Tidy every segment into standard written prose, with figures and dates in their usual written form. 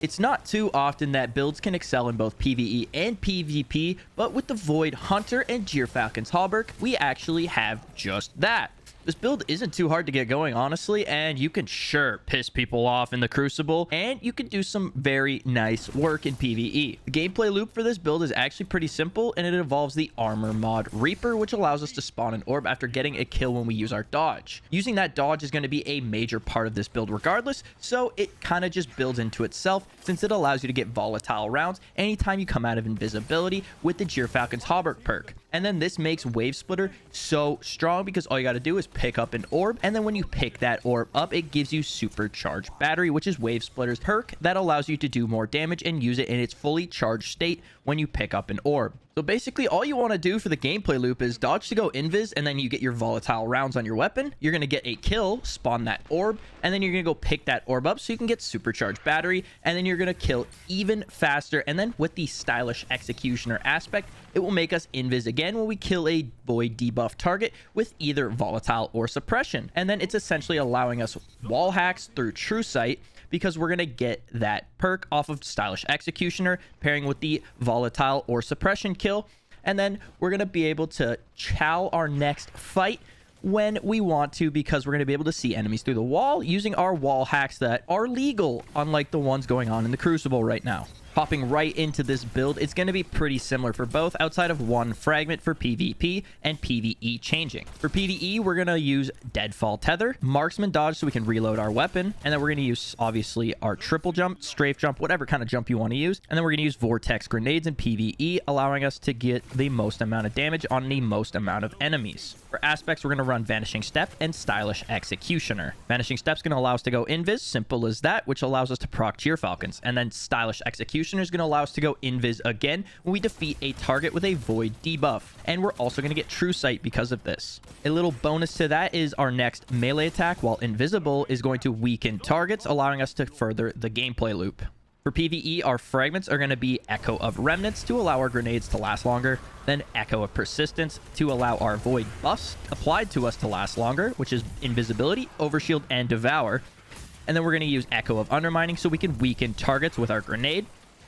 It's not too often that builds can excel in both PvE and PvP, but with the Void Hunter and Gyrfalcon's Hauberk, we actually have just that. This build isn't too hard to get going, honestly, and you can sure piss people off in the Crucible, and you can do some very nice work in PvE. The gameplay loop for this build is actually pretty simple, and it involves the armor mod Reaper, which allows us to spawn an orb after getting a kill when we use our dodge. Using that dodge is going to be a major part of this build regardless, so it kind of just builds into itself since it allows you to get volatile rounds anytime you come out of invisibility with the Gyrfalcon's Hauberk perk. And then this makes Wave Splitter so strong because all you got to do is pick up an orb, and then when you pick that orb up, it gives you Supercharged Battery, which is Wave Splitter's perk that allows you to do more damage and use it in its fully charged state when you pick up an orb. So basically, all you want to do for the gameplay loop is dodge to go invis, and then you get your volatile rounds on your weapon. You're going to get a kill, spawn that orb, and then you're going to go pick that orb up so you can get Supercharged Battery, and then you're going to kill even faster. And then with the stylish executioner aspect, it will make us invis again when we kill a void debuff target with either volatile or suppression. And then it's essentially allowing us wall hacks through True Sight, because we're going to get that perk off of Stylish Executioner pairing with the volatile or suppression kill. And then we're going to be able to chow our next fight when we want to, because we're going to be able to see enemies through the wall using our wall hacks that are legal, unlike the ones going on in the Crucible right now. Hopping right into this build, it's going to be pretty similar for both, outside of one fragment for PvP and PvE changing. For PvE, we're going to use Deadfall Tether, Marksman Dodge so we can reload our weapon, and then we're going to use, obviously, our Triple Jump, Strafe Jump, whatever kind of jump you want to use, and then we're going to use Vortex Grenades in PvE, allowing us to get the most amount of damage on the most amount of enemies. For aspects, we're going to run Vanishing Step and Stylish Executioner. Vanishing Step's going to allow us to go invis, simple as that, which allows us to proc Gyrfalcons, and then Stylish Executioner is going to allow us to go invis again when we defeat a target with a void debuff, and we're also going to get True Sight because of this. A little bonus to that is our next melee attack, while invisible, is going to weaken targets, allowing us to further the gameplay loop. For PvE, our fragments are going to be Echo of Remnants to allow our grenades to last longer, then Echo of Persistence to allow our void buffs applied to us to last longer, which is Invisibility, Overshield, and Devour. And then we're going to use Echo of Undermining so we can weaken targets with our grenade.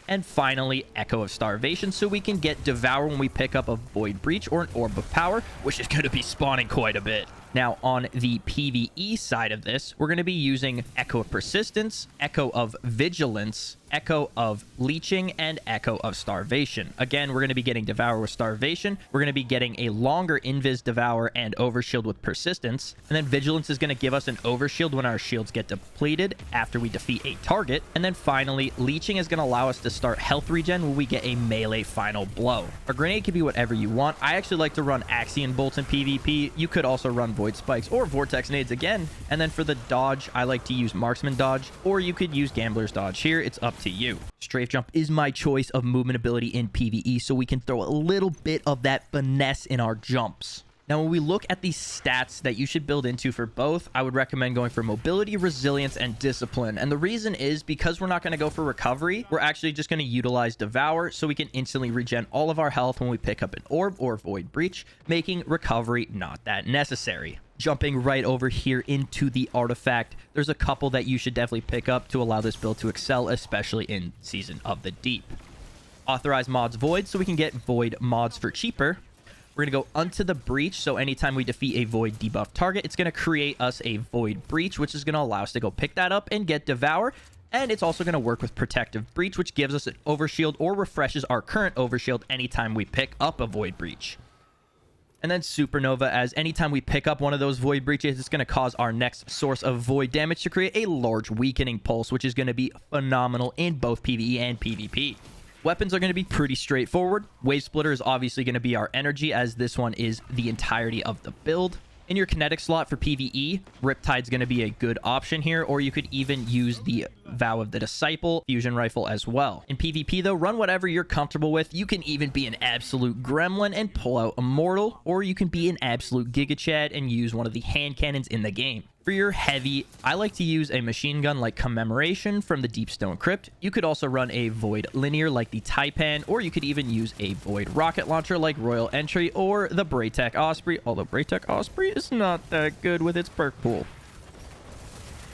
And finally, Echo of Starvation so we can get Devour when we pick up a Void Breach or an Orb of Power, which is going to be spawning quite a bit. Now, on the PvE side of this, we're going to be using Echo of Persistence, Echo of Vigilance, Echo of Leeching, and Echo of Starvation. Again, we're going to be getting Devour with Starvation. We're going to be getting a longer Invis Devour and Overshield with Persistence. And then Vigilance is going to give us an Overshield when our shields get depleted after we defeat a target. And then finally, Leeching is going to allow us to start health regen when we get a melee final blow. A grenade can be whatever you want. I actually like to run Axion Bolts in PvP. You could also run Void Spikes or Vortex Nades again. And then for the dodge, I like to use Marksman Dodge, or you could use Gambler's Dodge here. It's up to you. Strafe Jump is my choice of movement ability in PvE, so we can throw a little bit of that finesse in our jumps. Now, when we look at the stats that you should build into for both, I would recommend going for mobility, resilience, and discipline. And the reason is because we're not going to go for recovery. We're actually just going to utilize Devour so we can instantly regen all of our health when we pick up an orb or Void Breach, making recovery not that necessary. Jumping right over here into the artifact, there's a couple that you should definitely pick up to allow this build to excel, especially in Season of the Deep. Authorize mods Void so we can get Void mods for cheaper. We're going to go Unto the Breach, so anytime we defeat a Void debuff target, it's going to create us a Void Breach, which is going to allow us to go pick that up and get Devour. And it's also going to work with Protective Breach, which gives us an Overshield or refreshes our current Overshield anytime we pick up a Void Breach. And then Supernova, as anytime we pick up one of those Void Breaches, it's going to cause our next source of Void damage to create a large weakening pulse, which is going to be phenomenal in both PvE and PvP. Weapons are going to be pretty straightforward. Wave Splitter is obviously going to be our energy, as this one is the entirety of the build. In your kinetic slot for PvE, Riptide's going to be a good option here, or you could even use the Vow of the Disciple fusion rifle as well. In PvP though, run whatever you're comfortable with. You can even be an absolute gremlin and pull out Immortal, or you can be an absolute Giga Chad and use one of the hand cannons in the game. For your heavy, I like to use a machine gun like Commemoration from the Deepstone Crypt. You could also run a Void Linear like the Taipan, or you could even use a Void Rocket Launcher like Royal Entry or the Braytech Osprey, although Braytech Osprey is not that good with its perk pool.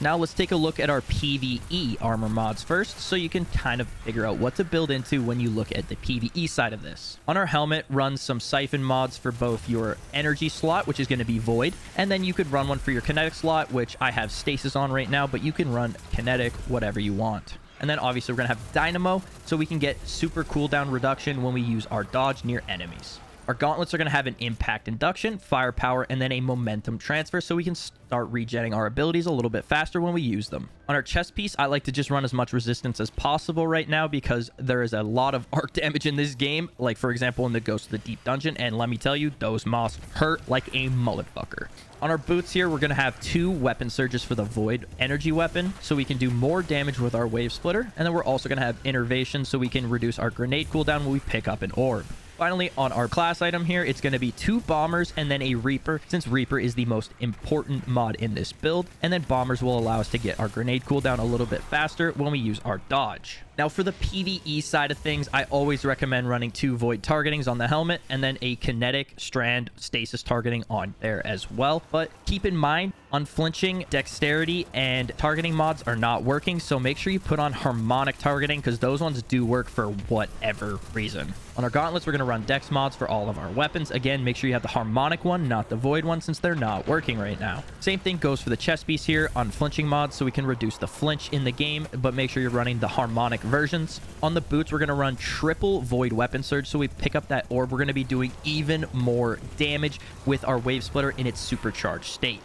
Now let's take a look at our PVE armor mods first, so you can kind of figure out what to build into when you look at the PVE side of this. On our helmet, run some siphon mods for both your energy slot, which is going to be void, and then you could run one for your kinetic slot, which I have stasis on right now, but you can run kinetic, whatever you want. And then obviously we're going to have dynamo, so we can get super cooldown reduction when we use our dodge near enemies. Our gauntlets are going to have an impact induction, firepower, and then a momentum transfer, so we can start regenerating our abilities a little bit faster when we use them. On our chest piece, I like to just run as much resistance as possible right now because there is a lot of arc damage in this game, like for example in the Ghost of the Deep Dungeon, and let me tell you, those moths hurt like a mulletfucker. On our boots here, we're going to have 2 weapon surges for the Void energy weapon, so we can do more damage with our Wave Splitter, and then we're also going to have Innervation, so we can reduce our grenade cooldown when we pick up an orb. Finally, on our class item here, it's going to be 2 bombers and then a Reaper, since Reaper is the most important mod in this build, and then bombers will allow us to get our grenade cooldown a little bit faster when we use our dodge. Now for the PvE side of things, I always recommend running 2 void targetings on the helmet and then a kinetic strand stasis targeting on there as well. But keep in mind, unflinching, dexterity, and targeting mods are not working, so make sure you put on harmonic targeting because those ones do work for whatever reason. On our gauntlets, we're going to run dex mods for all of our weapons. Again, make sure you have the harmonic one, not the void one, since they're not working right now. Same thing goes for the chest piece here, unflinching mods, so we can reduce the flinch in the game, but make sure you're running the harmonic versions. On the boots, we're going to run triple void weapon surge, so we pick up that orb. We're going to be doing even more damage with our wave splitter in its supercharged state.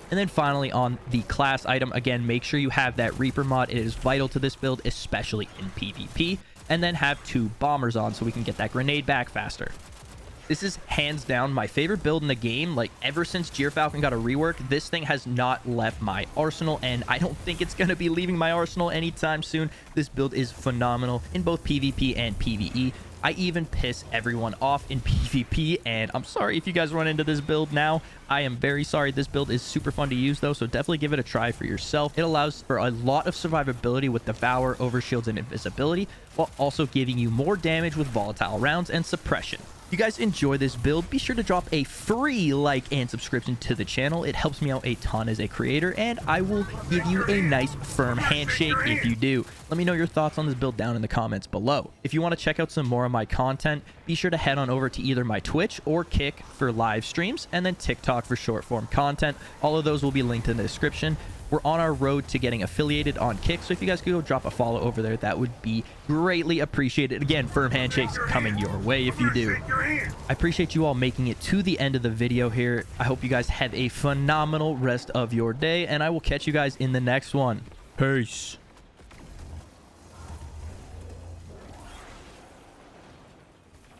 And then finally on the class item, again, make sure you have that Reaper mod. It is vital to this build, especially in PvP. And then have 2 bombers on so we can get that grenade back faster. This is hands down my favorite build in the game. Like, ever since Gyrfalcon got a rework, this thing has not left my arsenal, and I don't think it's going to be leaving my arsenal anytime soon. This build is phenomenal in both PvP and PvE. I even piss everyone off in PvP, and I'm sorry if you guys run into this build now. I am very sorry. This build is super fun to use, though, so definitely give it a try for yourself. It allows for a lot of survivability with Devour, Overshields, and Invisibility, while also giving you more damage with volatile rounds and suppression. If you guys enjoy this build, be sure to drop a free like and subscription to the channel. It helps me out a ton as a creator, and I will give you a nice firm handshake if you do. Let me know your thoughts on this build down in the comments below. If you want to check out some more of my content, be sure to head on over to either my Twitch or Kick for live streams, and then TikTok for short form content. All of those will be linked in the description. We're on our road to getting affiliated on Kick, so if you guys could go drop a follow over there, that would be greatly appreciated. Again, firm handshakes coming your way if you do. I appreciate you all making it to the end of the video here. I hope you guys have a phenomenal rest of your day, and I will catch you guys in the next one. Peace.